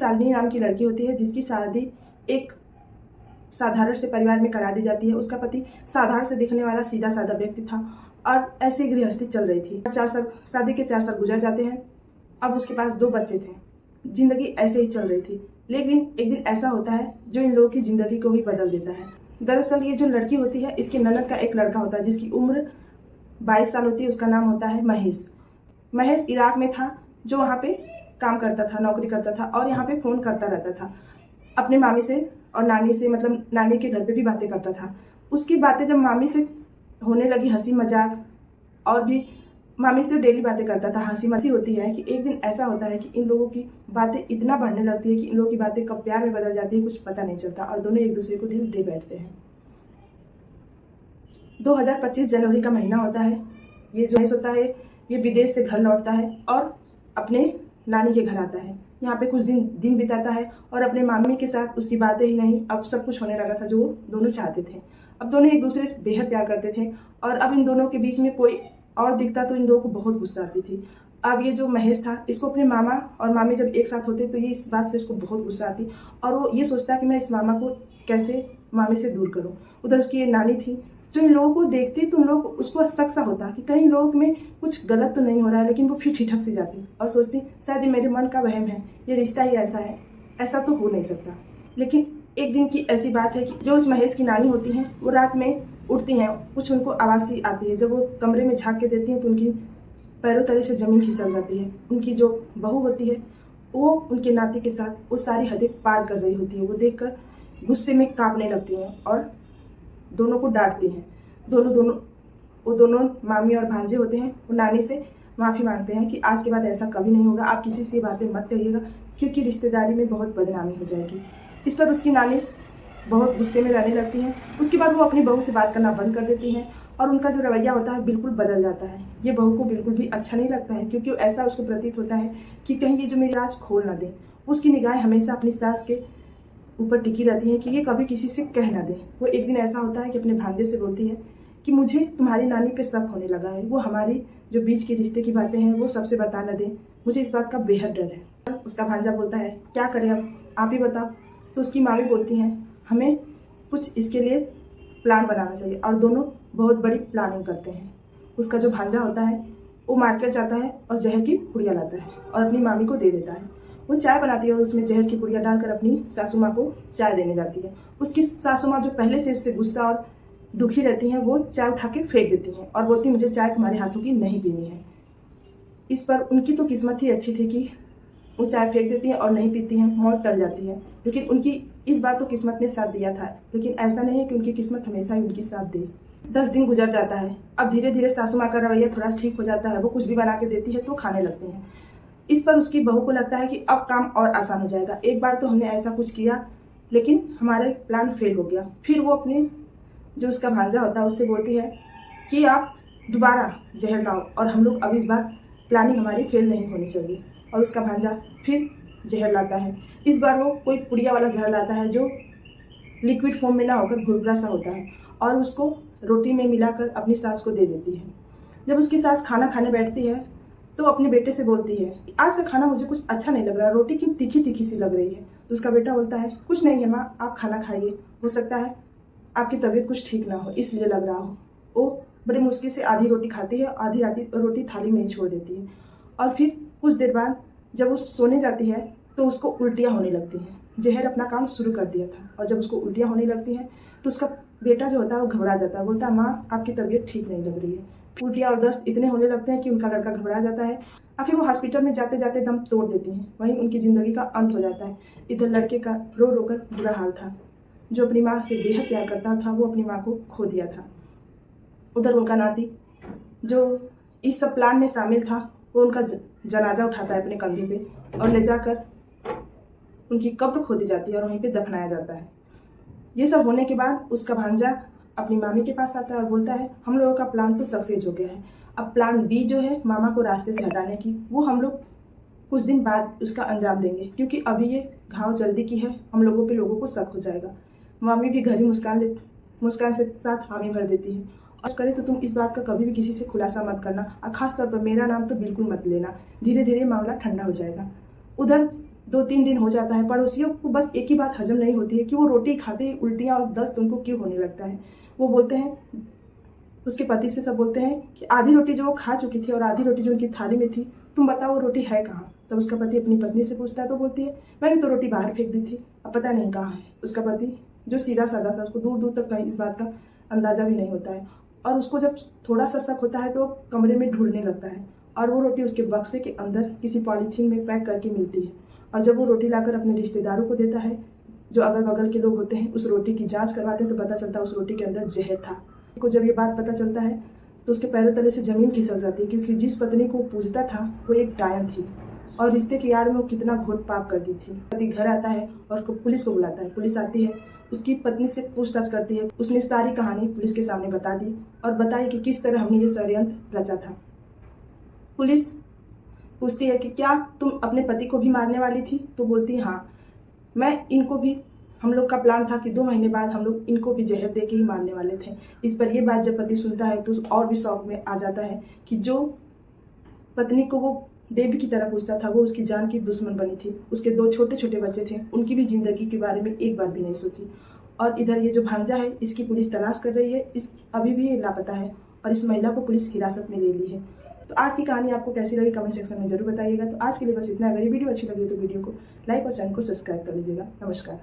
शालिनी नाम की लड़की होती है जिसकी शादी एक साधारण से परिवार में करा दी जाती है। उसका पति साधारण से दिखने वाला सीधा साधा व्यक्ति था और ऐसी गृहस्थी चल रही थी। 4 साल शादी के 4 साल गुजर जाते हैं। अब उसके पास 2 बच्चे थे। जिंदगी ऐसे ही चल रही थी, लेकिन एक दिन ऐसा होता है जो इन लोगों की जिंदगी को ही बदल देता है। दरअसल ये जो लड़की होती है, इसकी ननद का एक लड़का होता है जिसकी उम्र 22 साल होती है। उसका नाम होता है महेश। महेश इराक में था, जो वहाँ पे काम करता था, नौकरी करता था और यहाँ पे फ़ोन करता रहता था अपने मामी से और नानी से, मतलब नानी के घर पे भी बातें करता था। उसकी बातें जब मामी से होने लगी, हंसी मजाक, और भी मामी से डेली बातें करता था, हंसी मसी होती है कि एक दिन ऐसा होता है कि इन लोगों की बातें इतना बढ़ने लगती है कि इन लोगों की बातें कब प्यार में बदल जाती है कुछ पता नहीं चलता और दोनों एक दूसरे को दिल दे बैठते हैं। 2025 जनवरी का महीना होता है। ये जो होता है, ये विदेश से घर लौटता है और अपने नानी के घर आता है। यहाँ पे कुछ दिन बिताता है और अपने मामी के साथ उसकी बातें ही नहीं, अब सब कुछ होने लगा था जो दोनों चाहते थे। अब दोनों एक दूसरे से बेहद प्यार करते थे और अब इन दोनों के बीच में कोई और दिखता तो इन लोगों को बहुत गुस्सा आती थी। अब ये जो महेश था, इसको अपने मामा और मामी जब एक साथ होते तो ये इस बात से उसको बहुत गुस्सा आती और वो ये सोचता कि मैं इस मामा को कैसे मामी से दूर करूं। उधर उसकी ये नानी थी जो इन लोगों को देखती तो उन लोग उसको शक सा होता कि कहीं लोग में कुछ गलत तो नहीं हो रहा है, लेकिन वो फिर ठिठक से जाती और सोचती शायद ये मेरे मन का वहम है, ये रिश्ता ही ऐसा है, ऐसा तो हो नहीं सकता। लेकिन एक दिन की ऐसी बात है कि जो उस महेश की नानी होती हैं वो रात में उठती हैं, कुछ उनको आवाज़ सी आती है। जब वो कमरे में झाँक के देती हैं तो उनकी पैरों तले से ज़मीन खिसक जाती है। उनकी जो बहू होती है वो उनके नाती के साथ वो सारी हदें पार कर रही होती है। वो देखकर गुस्से में कांपने लगती हैं और दोनों को डांटती हैं। दोनों मामी और भांजे होते हैं, वो नानी से माफ़ी मांगते हैं कि आज के बाद ऐसा कभी नहीं होगा, आप किसी से बातें मत कहिएगा क्योंकि रिश्तेदारी में बहुत बदनामी हो जाएगी। इस पर उसकी नानी बहुत गुस्से में रहने लगती हैं। उसके बाद वो अपनी बहू से बात करना बंद कर देती हैं और उनका जो रवैया होता है बिल्कुल बदल जाता है। ये बहू को बिल्कुल भी अच्छा नहीं लगता है क्योंकि ऐसा उसको प्रतीत होता है कि कहीं ये जो मेरी राज खोल ना दे। उसकी निगाहें हमेशा अपनी सास के ऊपर टिकी रहती हैं कि ये कभी किसी से कह ना दे। वो एक दिन ऐसा होता है कि अपने भांजे से बोलती है कि मुझे तुम्हारी नानी पे शक होने लगा है, वो हमारी जो बीच के रिश्ते की बातें हैं वो सबसे बता न दे, मुझे इस बात का बेहद डर है। उसका भांजा बोलता है क्या करें अब, आप ही बताओ। तो उसकी मामी बोलती हैं हमें कुछ इसके लिए प्लान बनाना चाहिए और दोनों बहुत बड़ी प्लानिंग करते हैं। उसका जो भांजा होता है वो मार्केट जाता है और जहर की पुड़िया लाता है और अपनी मामी को दे देता है। वो चाय बनाती है और उसमें जहर की पुड़िया डालकर अपनी सासू माँ को चाय देने जाती है। उसकी सासू माँ जो पहले से उससे गुस्सा और दुखी रहती हैं वो चाय उठा के फेंक देती हैं और बोलती मुझे चाय तुम्हारे हाथों की नहीं पीनी है। इस पर उनकी तो किस्मत ही अच्छी थी कि वो चाय फेंक देती हैं और नहीं पीती हैं, मौत टल जाती है। लेकिन उनकी इस बार तो किस्मत ने साथ दिया था, लेकिन ऐसा नहीं है कि उनकी किस्मत हमेशा ही उनकी साथ दे। 10 दिन गुजर जाता है। अब धीरे धीरे सासू माँ का रवैया थोड़ा ठीक हो जाता है। वो कुछ भी बना के देती है तो खाने लगते हैं। इस पर उसकी बहू को लगता है कि अब काम और आसान हो जाएगा। एक बार तो हमने ऐसा कुछ किया लेकिन हमारा प्लान फेल हो गया। फिर वो अपने जो उसका भांजा होता है उससे बोलती है कि आप दोबारा जहर लाओ और हम लोग अब इस बार प्लानिंग हमारी फेल नहीं होनी चाहिए। और उसका भांजा फिर जहर लाता है। इस बार वो कोई पुड़िया वाला जहर लाता है जो लिक्विड फॉर्म में ना होकर भुरभुरा सा होता है और उसको रोटी में मिलाकर अपनी सास को दे देती है। जब उसकी सास खाना खाने बैठती है तो अपने बेटे से बोलती है आज का खाना मुझे कुछ अच्छा नहीं लग रहा, रोटी क्यों तीखी तीखी सी लग रही है। तो उसका बेटा बोलता है कुछ नहीं है माँ, आप खाना खाइए, हो सकता है आपकी तबीयत कुछ ठीक ना हो इसलिए लग रहा हो। वो बड़ी मुश्किल से आधी रोटी खाती है, आधी रोटी थाली में ही छोड़ देती है। और फिर कुछ देर बाद जब वो सोने जाती है तो उसको उल्टियाँ होने लगती हैं। जहर अपना काम शुरू कर दिया था और जब उसको उल्टियाँ होने लगती हैं तो उसका बेटा जो होता है वो घबरा जाता है, बोलता है माँ आपकी तबीयत ठीक नहीं लग रही है। उल्टियाँ और दस्त इतने होने लगते हैं कि उनका लड़का घबरा जाता है। आखिर वो हॉस्पिटल में जाते जाते दम तोड़ देती हैं। वहीं उनकी ज़िंदगी का अंत हो जाता है। इधर लड़के का रो रो कर बुरा हाल था। जो अपनी माँ से बेहद प्यार करता था वो अपनी माँ को खो दिया था। उधर उनका नाती जो इस सब प्लान में शामिल था वो उनका जनाजा उठाता है अपने कंधे पे और ले जाकर उनकी कब्र खोदी जाती है और वहीं पे दफनाया जाता है। ये सब होने के बाद उसका भांजा अपनी मामी के पास आता है और बोलता है हम लोगों का प्लान तो सक्सेस हो गया है, अब प्लान बी जो है मामा को रास्ते से हटाने की, वो हम लोग कुछ दिन बाद उसका अंजाम देंगे क्योंकि अभी ये घाव जल्दी की है, हम लोगों को शक हो जाएगा। मामी भी घरी मुस्कान से साथ हामी भर देती है और करे तो तुम इस बात का कभी भी किसी से खुलासा मत करना और खास तौर पर मेरा नाम तो बिल्कुल मत लेना, धीरे धीरे मामला ठंडा हो जाएगा। उधर 2-3 दिन हो जाता है, पड़ोसियों को बस एक ही बात हजम नहीं होती है कि वो रोटी खाते ही उल्टियाँ और दस्त उनको क्यों होने लगता है। वो बोलते हैं, उसके पति से सब बोलते हैं कि आधी रोटी जो वो खा चुकी थी और आधी रोटी जो उनकी थाली में थी, तुम बताओ वो रोटी है कहाँ। तब उसका पति अपनी पत्नी से पूछता है तो बोलती है, मैंने तो रोटी बाहर फेंक दी थी, अब पता नहीं कहाँ है। उसका पति जो सीधा साधा था, उसको दूर दूर तक कहीं इस बात का अंदाजा भी नहीं होता है, और उसको जब थोड़ा सा शक होता है तो कमरे में ढूंढने लगता है, और वो रोटी उसके बक्से के अंदर किसी पॉलीथीन में पैक करके मिलती है। और जब वो रोटी लाकर अपने रिश्तेदारों को देता है, जो अगल बगल के लोग होते हैं, उस रोटी की जांच करवाते हैं तो पता चलता है उस रोटी के अंदर जहर था। को जब ये बात पता चलता है तो उसके पैरों तले से जमीन खिसक जाती है, क्योंकि जिस पत्नी को पूजता था वो एक डायन थी, और रिश्ते की आड़ में वो कितना घोर पाप करती थी। पति घर आता है और पुलिस को बुलाता है। पुलिस आती है, उसकी पत्नी से पूछताछ करती है। उसने सारी कहानी पुलिस के सामने बता दी और बताई कि किस तरह हमने ये षड्यंत्र रचा था। पुलिस पूछती है कि क्या तुम अपने पति को भी मारने वाली थी? तो बोलती हाँ, मैं इनको भी, हम लोग का प्लान था कि 2 महीने बाद हम लोग इनको भी जहर दे के ही मारने वाले थे। इस पर यह बात जब पति सुनता है तो और भी शौक में आ जाता है कि जो पत्नी को वो देवी की तरह पूछता था वो उसकी जान की दुश्मन बनी थी। उसके 2 छोटे छोटे बच्चे थे, उनकी भी जिंदगी के बारे में एक बार भी नहीं सोची। और इधर ये जो भांजा है, इसकी पुलिस तलाश कर रही है, इस अभी भी ये लापता है और इस महिला को पुलिस हिरासत में ले ली है। तो आज की कहानी आपको कैसी लगी कमेंट सेक्शन में जरूर बताइएगा। तो आज के लिए बस इतना। अगर ये वीडियो अच्छी लगी तो वीडियो को लाइक और चैनल को सब्सक्राइब कर लीजिएगा। नमस्कार।